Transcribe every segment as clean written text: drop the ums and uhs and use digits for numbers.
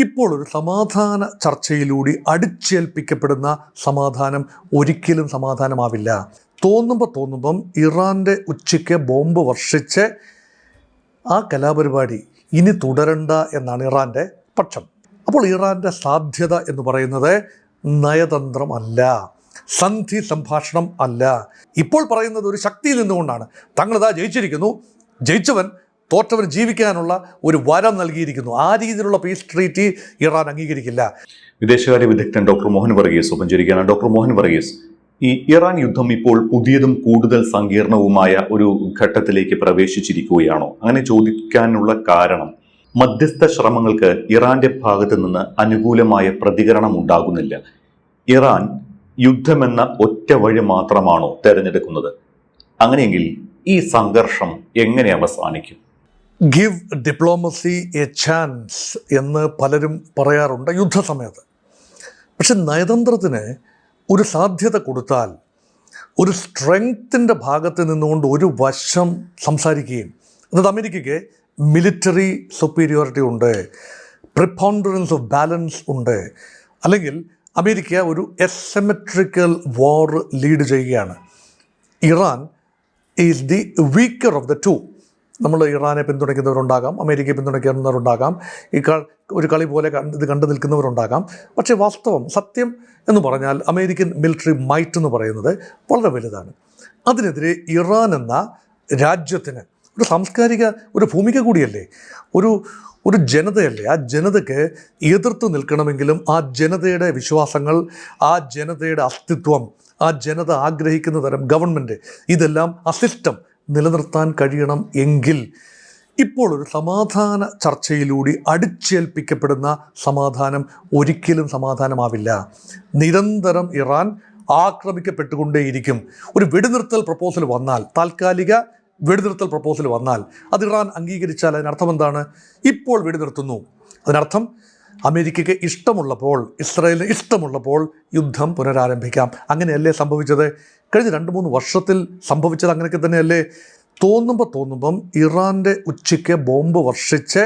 ഇപ്പോൾ ഒരു സമാധാന ചർച്ചയിലൂടെ അടിച്ചേൽപ്പിക്കപ്പെടുന്ന സമാധാനം ഒരിക്കലും സമാധാനമാവില്ല. തോന്നുമ്പം ഇറാൻ്റെ ഉച്ചയ്ക്ക് ബോംബ് വർഷിച്ച് ആ കലാപരിപാടി ഇനി തുടരണ്ട എന്നാണ് ഇറാൻ്റെ പക്ഷം. അപ്പോൾ ഇറാൻ്റെ സാധ്യത എന്ന് പറയുന്നത് നയതന്ത്രമല്ല, സന്ധി സംഭാഷണം അല്ല. ഇപ്പോൾ പറയുന്നത് ഒരു ശക്തിയിൽ നിന്നുകൊണ്ടാണ്. തങ്ങളിതാ ജയിച്ചിരിക്കുന്നു, ജയിച്ചവൻ തോറ്റവന് ജീവിക്കാനുള്ള ഒരു വരം നൽകിയിരിക്കുന്നു. ആ രീതിയിലുള്ള പീസ് ട്രീറ്റി ഇറാൻ അംഗീകരിക്കില്ല. വിദേശകാര്യ വിദഗ്ധൻ ഡോക്ടർ മോഹൻ വർഗീസ് ഒപ്പം ചേരുകയാണ്. ഡോക്ടർ മോഹൻ വർഗീസ്, ഈ ഇറാൻ യുദ്ധം ഇപ്പോൾ പുതിയതും കൂടുതൽ സങ്കീർണവുമായ ഒരു ഘട്ടത്തിലേക്ക് പ്രവേശിച്ചിരിക്കുകയാണോ? അങ്ങനെ ചോദിക്കാനുള്ള കാരണം, മധ്യസ്ഥ ശ്രമങ്ങൾക്ക് ഇറാന്റെ ഭാഗത്ത് നിന്ന് അനുകൂലമായ പ്രതികരണം ഉണ്ടാകുന്നില്ല. ഇറാൻ യുദ്ധമെന്ന ഒറ്റ വഴി മാത്രമാണോ തെരഞ്ഞെടുക്കുന്നത്? അങ്ങനെയെങ്കിൽ ഈ സംഘർഷം എങ്ങനെ അവസാനിക്കും? ഗിവ് ഡിപ്ലോമസി എ ചാൻസ് എന്ന് പലരും പറയാറുണ്ട് യുദ്ധസമയത്ത്. പക്ഷെ നയതന്ത്രത്തിന് ഒരു സാധ്യത കൊടുത്താൽ, ഒരു സ്ട്രെങ്ത്തിൻ്റെ ഭാഗത്ത് നിന്നുകൊണ്ട് ഒരു വശം സംസാരിക്കുകയും, അതായത് അമേരിക്കയ്ക്ക് മിലിറ്ററി സുപ്പീരിയോറിറ്റി ഉണ്ട്, പ്രിപ്പോണ്ടറൻസ് ഓഫ് ബാലൻസ് ഉണ്ട്, അല്ലെങ്കിൽ അമേരിക്ക ഒരു എസിമെട്രിക്കൽ വാർ ലീഡ് ചെയ്യുകയാണ്. Iran is the weaker of the two. നമ്മൾ ഇറാനെ പിന്തുണയ്ക്കുന്നവരുണ്ടാകാം, അമേരിക്കയെ പിന്തുണയ്ക്കുന്നവരുണ്ടാകാം, ഒരു കളി പോലെ ഇത് കണ്ടു നിൽക്കുന്നവരുണ്ടാകാം. പക്ഷേ വാസ്തവം, സത്യം എന്ന് പറഞ്ഞാൽ അമേരിക്കൻ മിലിറ്ററി മൈറ്റ് എന്ന് പറയുന്നത് വളരെ വലുതാണ്. അതിനെതിരെ ഇറാൻ എന്ന രാജ്യത്തിന് ഒരു സാംസ്കാരിക ഒരു ഭൂമിക കൂടിയല്ലേ, ഒരു ജനതയല്ലേ. ആ ജനതയ്ക്ക് എതിർത്ത് നിൽക്കണമെങ്കിലും ആ ജനതയുടെ വിശ്വാസങ്ങൾ, ആ ജനതയുടെ അസ്തിത്വം, ആ ജനത ആഗ്രഹിക്കുന്ന തരം ഗവൺമെൻറ്, ഇതെല്ലാം ആ സിസ്റ്റം നിലനിർത്താൻ കഴിയണം എങ്കിൽ ഇപ്പോൾ ഒരു സമാധാന ചർച്ചയിലൂടെ അടിച്ചേൽപ്പിക്കപ്പെടുന്ന സമാധാനം ഒരിക്കലും സമാധാനമാവില്ല. നിരന്തരം ഇറാൻ ആക്രമിക്കപ്പെട്ടുകൊണ്ടേയിരിക്കും. ഒരു വെടിനിർത്തൽ പ്രപ്പോസൽ വന്നാൽ, താൽക്കാലിക വെടിനിർത്തൽ പ്രപ്പോസൽ വന്നാൽ, അത് ഇറാൻ അംഗീകരിച്ചാൽ അതിനർത്ഥം എന്താണ്? ഇപ്പോൾ വെടിനിർത്തുന്നു. അതിനർത്ഥം അമേരിക്കയ്ക്ക് ഇഷ്ടമുള്ളപ്പോൾ, ഇസ്രായേലിന് ഇഷ്ടമുള്ളപ്പോൾ യുദ്ധം പുനരാരംഭിക്കാം. അങ്ങനെയല്ലേ സംഭവിച്ചത്? കഴിഞ്ഞ 2-3 വർഷത്തിൽ സംഭവിച്ചത് അങ്ങനെയൊക്കെ തന്നെയല്ലേ? തോന്നുമ്പം ഇറാൻ്റെ ഉച്ചയ്ക്ക് ബോംബ് വർഷിച്ച്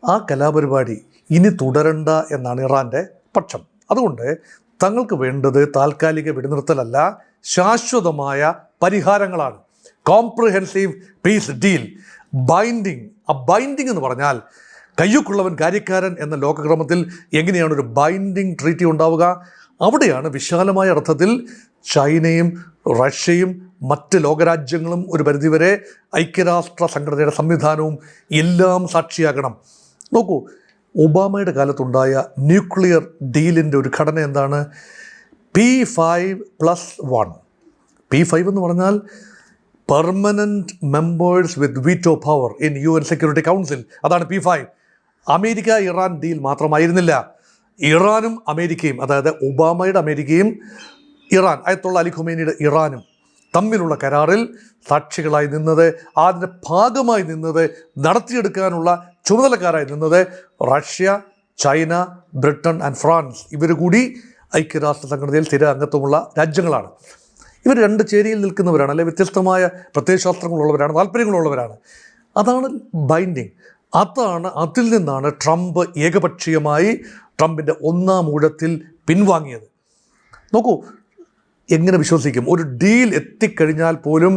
ആ കലാപരിപാടി ഇനി തുടരണ്ട എന്നാണ് ഇറാൻ്റെ പക്ഷം. അതുകൊണ്ട് തങ്ങൾക്ക് വേണ്ടത് താൽക്കാലിക വെടിനിർത്തലല്ല, ശാശ്വതമായ പരിഹാരങ്ങളാണ്. Comprehensive peace deal, binding. ആ ബൈൻഡിങ് എന്ന് പറഞ്ഞാൽ കയ്യൂക്കുള്ളവൻ കാര്യക്കാരൻ എന്ന ലോകക്രമത്തിൽ എങ്ങനെയാണ് ഒരു ബൈൻഡിങ് ട്രീറ്റി ഉണ്ടാവുക? അവിടെയാണ് വിശാലമായ അർത്ഥത്തിൽ ചൈനയും റഷ്യയും മറ്റ് ലോകരാജ്യങ്ങളും ഒരു പരിധിവരെ ഐക്യരാഷ്ട്ര സംഘടനയുടെ സംവിധാനവും എല്ലാം സാക്ഷിയാകണം. നോക്കൂ, ഒബാമയുടെ കാലത്തുണ്ടായ ന്യൂക്ലിയർ ഡീലിൻ്റെ ഒരു ഘടന എന്താണ്? P5+1. P5 എന്ന് പറഞ്ഞാൽ permanent members with veto power in UN security council. അതാണ് P5. അമേരിക്ക ഇറാൻ ഡീൽ മാത്രമായിരുന്നില്ല. ഇറാനും അമേരിക്കയും, അതായത് ഒബാമയുടെ അമേരിക്കയും ഇറാൻ, അയത്തുള്ള അലി ഖുമൈനിയുടെ ഇറാനും തമ്മിലുള്ള കരാറിൽ സാക്ഷികളായി നിന്നത്, അതിൻ്റെ ഭാഗമായി നിന്നത്, നടത്തിയെടുക്കാനുള്ള ചുമതലക്കാരായി നിന്നത് Russia, China, Britain and France. ഇവർ കൂടി ഐക്യരാഷ്ട്ര സംഘടനയിൽ സ്ഥിര അംഗത്വമുള്ള രാജ്യങ്ങളാണ്. ഇവർ രണ്ട് ചേരിയിൽ നിൽക്കുന്നവരാണ്, അല്ലെങ്കിൽ വ്യത്യസ്തമായ പ്രത്യയശാസ്ത്രങ്ങളുള്ളവരാണ്, താല്പര്യങ്ങളുള്ളവരാണ്. അതാണ് ബൈൻഡിങ്. അതിൽ നിന്നാണ് ട്രംപ് ഏകപക്ഷീയമായി ട്രംപിൻ്റെ 1-ാം ഊഴത്തിൽ പിൻവാങ്ങിയത്. നോക്കൂ, എങ്ങനെ വിശ്വസിക്കും? ഒരു ഡീൽ എത്തിക്കഴിഞ്ഞാൽ പോലും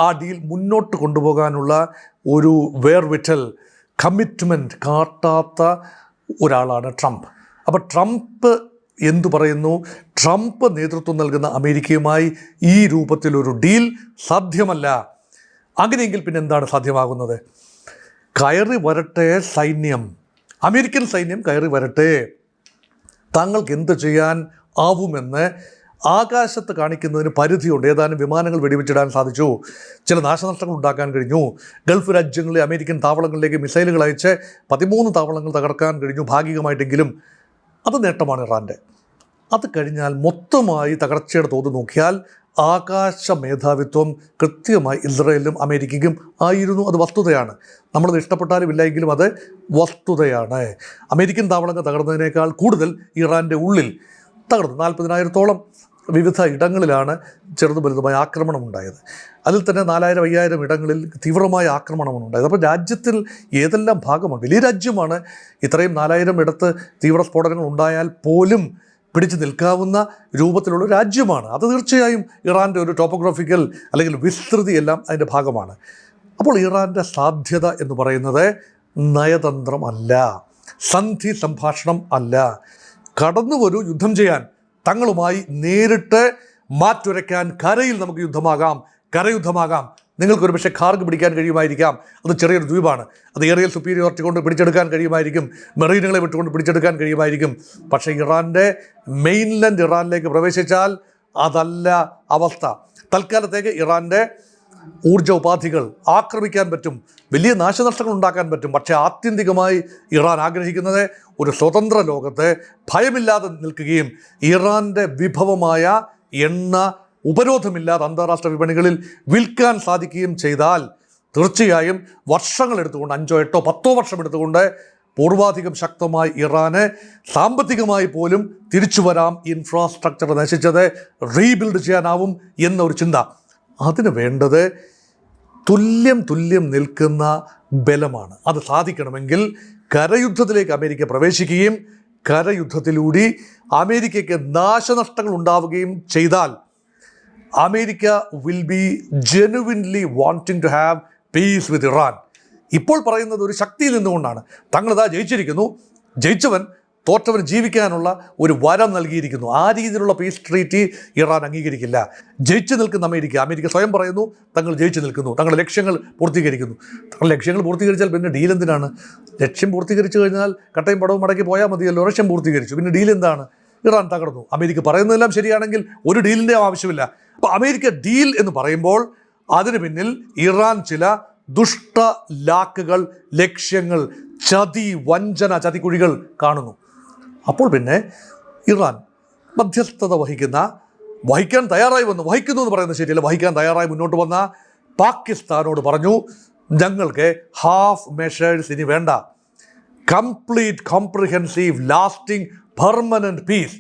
ആ ഡീൽ മുന്നോട്ട് കൊണ്ടുപോകാനുള്ള ഒരു വേർവിറ്റൽ കമ്മിറ്റ്മെൻറ്റ് കാട്ടാത്ത ഒരാളാണ് ട്രംപ്. അപ്പോൾ ട്രംപ് എന്തു പറയുന്നു? ട്രംപ് നേതൃത്വം നൽകുന്ന അമേരിക്കയുമായി ഈ രൂപത്തിലൊരു ഡീൽ സാധ്യമല്ല. അങ്ങനെയെങ്കിൽ പിന്നെ എന്താണ് സാധ്യമാകുന്നത്? കയറി വരട്ടെ സൈന്യം, അമേരിക്കൻ സൈന്യം കയറി വരട്ടെ, താങ്കൾക്ക് എന്ത് ചെയ്യാൻ ആവുമെന്ന് ആകാശത്ത് കാണിക്കുന്നതിന് പരിധിയുണ്ട്. ഏതാനും വിമാനങ്ങൾ വെടിവെച്ചിടാൻ സാധിച്ചു, ചില നാശനഷ്ടങ്ങൾ ഉണ്ടാക്കാൻ കഴിഞ്ഞു. ഗൾഫ് രാജ്യങ്ങളിലെ അമേരിക്കൻ താവളങ്ങളിലേക്ക് മിസൈലുകൾ അയച്ച് 13 താവളങ്ങൾ തകർക്കാൻ കഴിഞ്ഞു, ഭാഗികമായിട്ടെങ്കിലും. അത് നേട്ടമാണ് ഇറാൻ്റെ. അത് കഴിഞ്ഞാൽ മൊത്തമായി തകർച്ചയുടെ തോത് നോക്കിയാൽ ആകാശ മേധാവിത്വം കൃത്യമായി ഇസ്രായേലിനും അമേരിക്കയ്ക്കും ആയിരുന്നു. അത് വസ്തുതയാണ്. നമ്മളത് ഇഷ്ടപ്പെട്ടാലും ഇല്ലെങ്കിലും അത് വസ്തുതയാണ്. അമേരിക്കൻ താവളങ്ങൾ തകർന്നതിനേക്കാൾ കൂടുതൽ ഇറാൻ്റെ ഉള്ളിൽ തകർന്നു. 40,000-ഓളം വിവിധ ഇടങ്ങളിലാണ് ചെറുതും വലുതുമായ ആക്രമണം ഉണ്ടായത്. അതിൽ തന്നെ 4000-5000 ഇടങ്ങളിൽ തീവ്രമായ ആക്രമണമാണ് ഉണ്ടായത്. അപ്പോൾ രാജ്യത്തിൽ ഏതെല്ലാം ഭാഗമാണ്, വലിയ രാജ്യമാണ്, ഇത്രയും 4000 ഇടത്ത് തീവ്ര സ്ഫോടനങ്ങൾ ഉണ്ടായാൽ പോലും പിടിച്ചു നിൽക്കാവുന്ന രൂപത്തിലുള്ള രാജ്യമാണ്. അത് തീർച്ചയായും ഇറാൻ്റെ ഒരു ടോപ്പോഗ്രാഫിക്കൽ അല്ലെങ്കിൽ വിസ്തൃതി എല്ലാം അതിൻ്റെ ഭാഗമാണ്. അപ്പോൾ ഇറാൻ്റെ സാധ്യത എന്ന് പറയുന്നത് നയതന്ത്രമല്ല, സന്ധി സംഭാഷണം അല്ല. കടന്നു വരൂ, യുദ്ധം ചെയ്യാൻ, തങ്ങളുമായി നേരിട്ട് മാറ്റുരയ്ക്കാൻ, കരയിൽ നമുക്ക് യുദ്ധമാകാം, കരയുദ്ധമാകാം. നിങ്ങൾക്കൊരു പക്ഷേ ഖാർഗ് പിടിക്കാൻ കഴിയുമായിരിക്കാം, അത് ചെറിയൊരു ദ്വീപാണ്, അത് ഏറിയൽ സുപ്പീരിയോറിറ്റി കൊണ്ട് പിടിച്ചെടുക്കാൻ കഴിയുമായിരിക്കും, മെറീനുകളെ വിട്ടുകൊണ്ട് പിടിച്ചെടുക്കാൻ കഴിയുമായിരിക്കും. പക്ഷേ ഇറാൻ്റെ മെയിൻലൻഡ് ഇറാനിലേക്ക് പ്രവേശിച്ചാൽ അതല്ല അവസ്ഥ. തൽക്കാലത്തേക്ക് ഇറാൻ്റെ ഊർജ്ജ ഉപാധികൾ ആക്രമിക്കാൻ പറ്റും, വലിയ നാശനഷ്ടങ്ങൾ ഉണ്ടാക്കാൻ പറ്റും. പക്ഷേ ആത്യന്തികമായി ഇറാൻ ആഗ്രഹിക്കുന്നത് ഒരു സ്വതന്ത്ര ലോകത്ത് ഭയമില്ലാതെ നിൽക്കുകയും ഇറാൻ്റെ വിഭവമായ എണ്ണ ഉപരോധമില്ലാതെ അന്താരാഷ്ട്ര വിപണികളിൽ വിൽക്കാൻ സാധിക്കുകയും ചെയ്താൽ തീർച്ചയായും വർഷങ്ങളെടുത്തുകൊണ്ട്, 5, 8, 10 വർഷം എടുത്തുകൊണ്ട് പൂർവാധികം ശക്തമായി ഇറാന് സാമ്പത്തികമായി പോലും തിരിച്ചു വരാം. ഇൻഫ്രാസ്ട്രക്ചർ നശിച്ചത് റീബിൽഡ് ചെയ്യാനാവും എന്നൊരു ചിന്ത. അതിന് വേണ്ടത് തുല്യം നിൽക്കുന്ന ബലമാണ്. അത് സാധിക്കണമെങ്കിൽ കരയുദ്ധത്തിലേക്ക് അമേരിക്ക പ്രവേശിക്കുകയും കരയുദ്ധത്തിലൂടെ അമേരിക്കയ്ക്ക് നാശനഷ്ടങ്ങൾ ഉണ്ടാവുകയും ചെയ്താൽ America will be genuinely wanting to have peace with Iran. ഇപ്പോൾ പറയുന്നത് ഒരു ശക്തിയിൽ നിന്നുകൊണ്ടാണ്. തങ്ങളിതാ ജയിച്ചിരിക്കുന്നു, ജയിച്ചവൻ തോറ്റവന് ജീവിക്കാനുള്ള ഒരു വരം നൽകിയിരിക്കുന്നു. ആ രീതിയിലുള്ള പീസ് ട്രീറ്റി ഇറാൻ അംഗീകരിക്കില്ല. ജയിച്ചു നിൽക്കുന്ന അമേരിക്ക സ്വയം പറയുന്നു തങ്ങൾ ജയിച്ചു നിൽക്കുന്നു, തങ്ങളുടെ ലക്ഷ്യങ്ങൾ പൂർത്തീകരിക്കുന്നു. തങ്ങളുടെ ലക്ഷ്യങ്ങൾ പൂർത്തീകരിച്ചാൽ പിന്നെ ഡീൽ എന്തിനാണ്? ലക്ഷ്യം പൂർത്തീകരിച്ചു കഴിഞ്ഞാൽ കട്ടയും പടവും മടക്കി പോയാൽ മതിയല്ലോ. ലക്ഷ്യം പൂർത്തീകരിച്ചു, പിന്നെ ഡീൽ എന്താണ്? ഇറാൻ തകർന്നു. അമേരിക്ക പറയുന്നതെല്ലാം ശരിയാണെങ്കിൽ ഒരു ഡീലിൻ്റെ ആവശ്യമില്ല. അപ്പോൾ അമേരിക്ക ഡീൽ എന്ന് പറയുമ്പോൾ അതിന് പിന്നിൽ ഇറാൻ ചില ദുഷ്ട ലാക്കുകൾ, ലക്ഷ്യങ്ങൾ, ചതി, വഞ്ചന, ചതിക്കുഴികൾ കാണുന്നു. അപ്പോൾ പിന്നെ ഇറാൻ മധ്യസ്ഥത വഹിക്കാൻ തയ്യാറായി വഹിക്കുന്നു എന്ന് പറയുന്നത് ശരിയല്ല, വഹിക്കാൻ തയ്യാറായി മുന്നോട്ട് വന്ന പാകിസ്ഥാനോട് പറഞ്ഞു, ഞങ്ങൾക്ക് ഹാഫ് മെഷേഴ്സ് ഇനി വേണ്ട, complete comprehensive lasting permanent peace.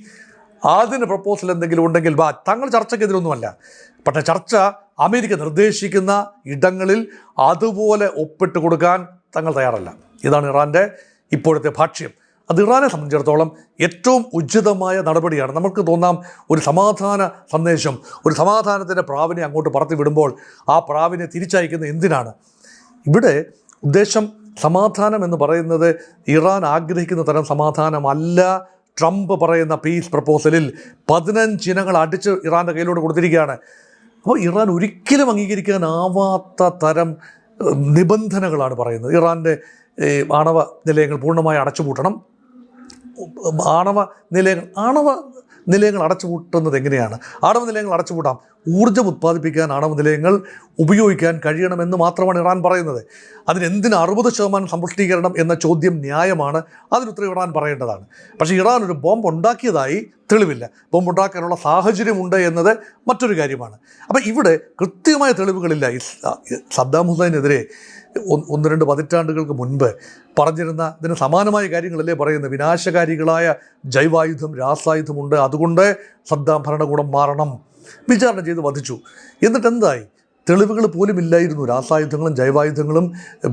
അതിന് പ്രപ്പോസൽ എന്തെങ്കിലും ഉണ്ടെങ്കിൽ തങ്ങൾ ചർച്ചയ്ക്കെതിരൊന്നുമല്ല. പക്ഷേ ചർച്ച അമേരിക്ക നിർദ്ദേശിക്കുന്ന ഇടങ്ങളിൽ അതുപോലെ ഒപ്പിട്ട് കൊടുക്കാൻ തങ്ങൾ തയ്യാറല്ല. ഇതാണ് ഇറാൻ്റെ ഇപ്പോഴത്തെ ഭാഷ്യം. അത് ഇറാനെ സംബന്ധിച്ചിടത്തോളം ഏറ്റവും ഉചിതമായ നടപടിയാണ്. നമുക്ക് തോന്നാം ഒരു സമാധാന സന്ദേശം, ഒരു സമാധാനത്തിൻ്റെ പ്രാവിനെ അങ്ങോട്ട് പറത്തി വിടുമ്പോൾ ആ പ്രാവിനെ തിരിച്ചയക്കുന്നത് എന്തിനാണ്? ഇവിടെ ഉദ്ദേശം സമാധാനം എന്ന് പറയുന്നത് ഇറാൻ ആഗ്രഹിക്കുന്ന തരം സമാധാനമല്ല. ട്രംപ് പറയുന്ന പീസ് പ്രപ്പോസലിൽ 15 ഇനങ്ങൾ അടിച്ച് ഇറാൻ്റെ കയ്യിലോട്ട് കൊടുത്തിരിക്കുകയാണ്. അപ്പോൾ ഇറാൻ ഒരിക്കലും അംഗീകരിക്കാനാവാത്ത തരം നിബന്ധനകളാണ് പറയുന്നത്. ഇറാൻ്റെ ആണവ നിലയങ്ങൾ പൂർണ്ണമായി അടച്ചുപൂട്ടണം. ആണവ നിലയങ്ങൾ അടച്ചുപൂട്ടുന്നത് എങ്ങനെയാണ്? ആണവ നിലയങ്ങൾ അടച്ചുപൂട്ടാം, ഊർജ്ജം ഉത്പാദിപ്പിക്കാൻ ആണവ നിലയങ്ങൾ ഉപയോഗിക്കാൻ കഴിയണമെന്ന് മാത്രമാണ് ഇറാൻ പറയുന്നത്. അതിനെന്തിന് 60% സമ്പുഷ്ടീകരണം എന്ന ചോദ്യം ന്യായമാണ്, അതിനുത്തരം ഇറാൻ പറയേണ്ടതാണ്. പക്ഷേ ഇറാൻ ഒരു ബോംബ് ഉണ്ടാക്കിയതായി തെളിവില്ല. ബോംബ് ഉണ്ടാക്കാനുള്ള സാഹചര്യമുണ്ട് എന്നത് മറ്റൊരു കാര്യമാണ്. അപ്പോൾ ഇവിടെ കൃത്യമായ തെളിവുകളില്ല. സദ്ദാം ഹുസൈനെതിരെ 1-2 പതിറ്റാണ്ടുകൾക്ക് മുൻപ് പറഞ്ഞിരുന്ന ഇതിന് സമാനമായ കാര്യങ്ങളല്ലേ പറയുന്നത്. വിനാശകാരികളായ ജൈവായുധം, രാസായുധമുണ്ട്, അതുകൊണ്ട് സദ്ദാം ഭരണകൂടം മാറണം, വിചാരണ ചെയ്ത് വധിച്ചു. എന്നിട്ട് എന്തായി? തെളിവുകൾ പോലും ഇല്ലായിരുന്നു. രാസായുധങ്ങളും ജൈവായുധങ്ങളും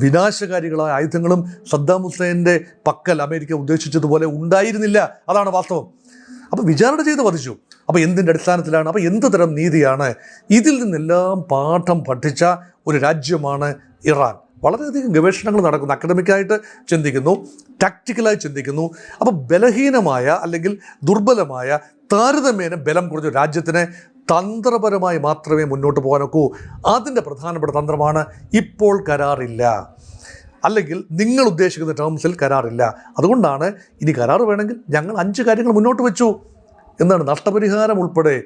വിനാശകാരികളായ ആയുധങ്ങളും സദ്ദാം ഹുസൈൻ്റെ പക്കൽ അമേരിക്ക ഉദ്ദേശിച്ചതുപോലെ ഉണ്ടായിരുന്നില്ല. അതാണ് വാസ്തവം. അപ്പോൾ വിചാരണ ചെയ്ത് വധിച്ചു. അപ്പോൾ എന്തിൻ്റെ അടിസ്ഥാനത്തിലാണ്? അപ്പോൾ എന്ത് തരം നീതിയാണ്? ഇതിൽ നിന്നെല്ലാം പാഠം പഠിച്ച ഒരു രാജ്യമാണ് ഇറാൻ. വളരെയധികം ഗവേഷണങ്ങൾ നടക്കുന്നു, അക്കാഡമിക്കായിട്ട് ചിന്തിക്കുന്നു, ടാക്റ്റിക്കലായി ചിന്തിക്കുന്നു. അപ്പോൾ ബലഹീനമായ അല്ലെങ്കിൽ ദുർബലമായ താരതമ്യേന ബലം കുറഞ്ഞ രാജ്യത്തിന് തന്ത്രപരമായി മാത്രമേ മുന്നോട്ട് പോകാനൊക്കൂ. അതിൻ്റെ പ്രധാനപ്പെട്ട തന്ത്രമാണ് ഇപ്പോൾ കരാറില്ല, അല്ലെങ്കിൽ നിങ്ങൾ ഉദ്ദേശിക്കുന്ന ടേംസിൽ കരാറില്ല. അതുകൊണ്ടാണ് ഇനി കരാർ വേണമെങ്കിൽ ഞങ്ങൾ 5 കാര്യങ്ങൾ മുന്നോട്ട് വെച്ചു എന്നാണ്, നഷ്ടപരിഹാരം ഉൾപ്പെടെ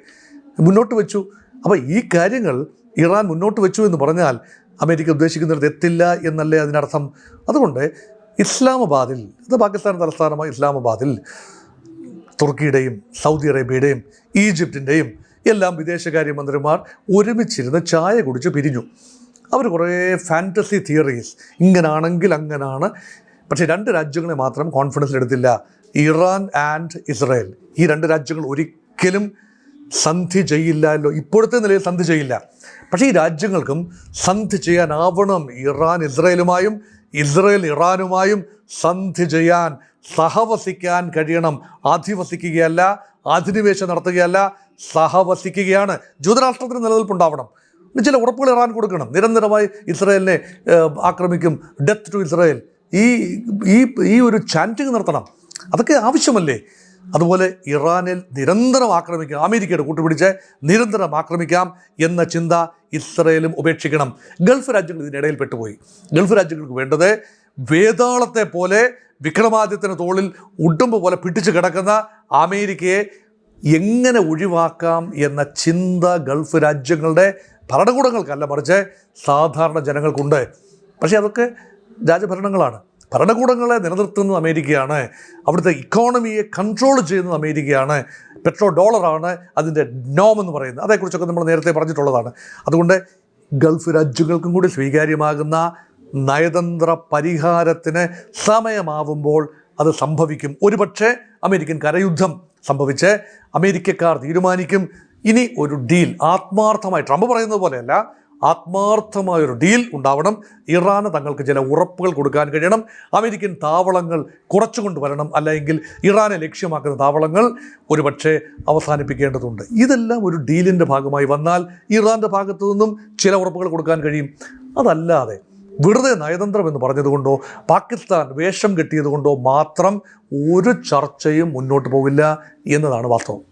മുന്നോട്ട് വെച്ചു. അപ്പോൾ ഈ കാര്യങ്ങൾ ഇറാൻ മുന്നോട്ട് വെച്ചു എന്ന് പറഞ്ഞാൽ അമേരിക്ക ഉദ്ദേശിക്കുന്നിടത്ത് എത്തില്ല എന്നല്ലേ അതിനർത്ഥം. അതുകൊണ്ട് ഇസ്ലാമാബാദിൽ, ഇത് പാകിസ്ഥാൻ തലസ്ഥാനമായ ഇസ്ലാമാബാദിൽ തുർക്കിയുടെയും സൗദി അറേബ്യയുടെയും ഈജിപ്തിൻ്റെയും എല്ലാം വിദേശകാര്യമന്ത്രിമാർ ഒരുമിച്ചിരുന്ന് ചായ കുടിച്ച് പിരിഞ്ഞു. അവർ കുറേ ഫാൻറ്റസി തിയറീസ്, ഇങ്ങനാണെങ്കിൽ അങ്ങനാണ്. പക്ഷേ 2 രാജ്യങ്ങളെ മാത്രം കോൺഫിഡൻസിലെടുത്തില്ല, ഇറാൻ ആൻഡ് ഇസ്രായേൽ. ഈ 2 രാജ്യങ്ങൾ ഒരിക്കലും സന്ധി ചെയ്യില്ലല്ലോ, ഇപ്പോഴത്തെ നിലയിൽ സന്ധി ചെയ്യില്ല. പക്ഷേ ഈ രാജ്യങ്ങൾക്കും സന്ധി ചെയ്യാനാവണം. ഇറാൻ ഇസ്രയേലുമായും ഇസ്രയേൽ ഇറാനുമായും സന്ധി ചെയ്യാൻ, സഹവസിക്കാൻ കഴിയണം. അധിവസിക്കുകയല്ല, അധിനിവേശം നടത്തുകയല്ല, സഹവസിക്കുകയാണ്. ജൂതരാഷ്ട്രത്തിന് നിലനിൽപ്പുണ്ടാവണം. ചില ഉറപ്പുകൾ ഇറാൻ കൊടുക്കണം. നിരന്തരമായി ഇസ്രയേലിനെ ആക്രമിക്കും, ഡെത്ത് ടു ഇസ്രയേൽ, ഈ ഒരു ചാൻറ്റിങ് നിർത്തണം. അതൊക്കെ ആവശ്യമല്ലേ? അതുപോലെ ഇറാനിൽ നിരന്തരം ആക്രമിക്കാം, അമേരിക്കയുടെ കൂട്ടുപിടിച്ച് നിരന്തരം ആക്രമിക്കാം എന്ന ചിന്ത ഇസ്രയേലും ഉപേക്ഷിക്കണം. ഗൾഫ് രാജ്യങ്ങൾ ഇതിനിടയിൽ പെട്ടുപോയി. ഗൾഫ് രാജ്യങ്ങൾക്ക് വേണ്ടത് വേതാളത്തെ പോലെ വിക്രമാദിത്യൻ്റെ തോളിൽ ഉടുമ്പ് പോലെ പിടിച്ചു കിടക്കുന്ന അമേരിക്കയെ എങ്ങനെ ഒഴിവാക്കാം എന്ന ചിന്ത ഗൾഫ് രാജ്യങ്ങളുടെ ഭരണകൂടങ്ങൾക്കല്ല, മറിച്ച് സാധാരണ ജനങ്ങൾക്കുണ്ട്. പക്ഷേ അതൊക്കെ രാജഭരണങ്ങളാണ്. ഭരണകൂടങ്ങളെ നിലനിർത്തുന്നത് അമേരിക്കയാണ്. അവിടുത്തെ ഇക്കോണമിയെ കൺട്രോൾ ചെയ്യുന്നത് അമേരിക്കയാണ്. പെട്രോ ഡോളറാണ് അതിൻ്റെ നോം എന്ന് പറയുന്നത്. അതേക്കുറിച്ചൊക്കെ നമ്മൾ നേരത്തെ പറഞ്ഞിട്ടുള്ളതാണ്. അതുകൊണ്ട് ഗൾഫ് രാജ്യങ്ങൾക്കും കൂടി സ്വീകാര്യമാകുന്ന നയതന്ത്ര പരിഹാരത്തിന് സമയമാവുമ്പോൾ അത് സംഭവിക്കും. ഒരുപക്ഷെ അമേരിക്കൻ കരയുദ്ധം സംഭവിച്ച് അമേരിക്കക്കാർ തീരുമാനിക്കും ഇനി ഒരു ഡീൽ ആത്മാർത്ഥമായി, ട്രംപ് പറയുന്നത് പോലെയല്ല, ആത്മാർത്ഥമായൊരു ഡീൽ ഉണ്ടാവണം. ഇറാന് തങ്ങൾക്ക് ചില ഉറപ്പുകൾ കൊടുക്കാൻ കഴിയണം. അമേരിക്കൻ താവളങ്ങൾ കുറച്ചുകൊണ്ട് വരണം, അല്ലെങ്കിൽ ഇറാനെ ലക്ഷ്യമാക്കുന്ന താവളങ്ങൾ ഒരുപക്ഷെ അവസാനിപ്പിക്കേണ്ടതുണ്ട്. ഇതെല്ലാം ഒരു ഡീലിൻ്റെ ഭാഗമായി വന്നാൽ ഇറാൻ്റെ ഭാഗത്തു നിന്നും ചില ഉറപ്പുകൾ കൊടുക്കാൻ കഴിയും. അതല്ലാതെ വെറുതെ നയതന്ത്രം എന്ന് പറഞ്ഞതുകൊണ്ടോ പാകിസ്ഥാൻ വേഷം കെട്ടിയതുകൊണ്ടോ മാത്രം ഒരു ചർച്ചയും മുന്നോട്ട് പോകില്ല എന്നതാണ് വാസ്തവം.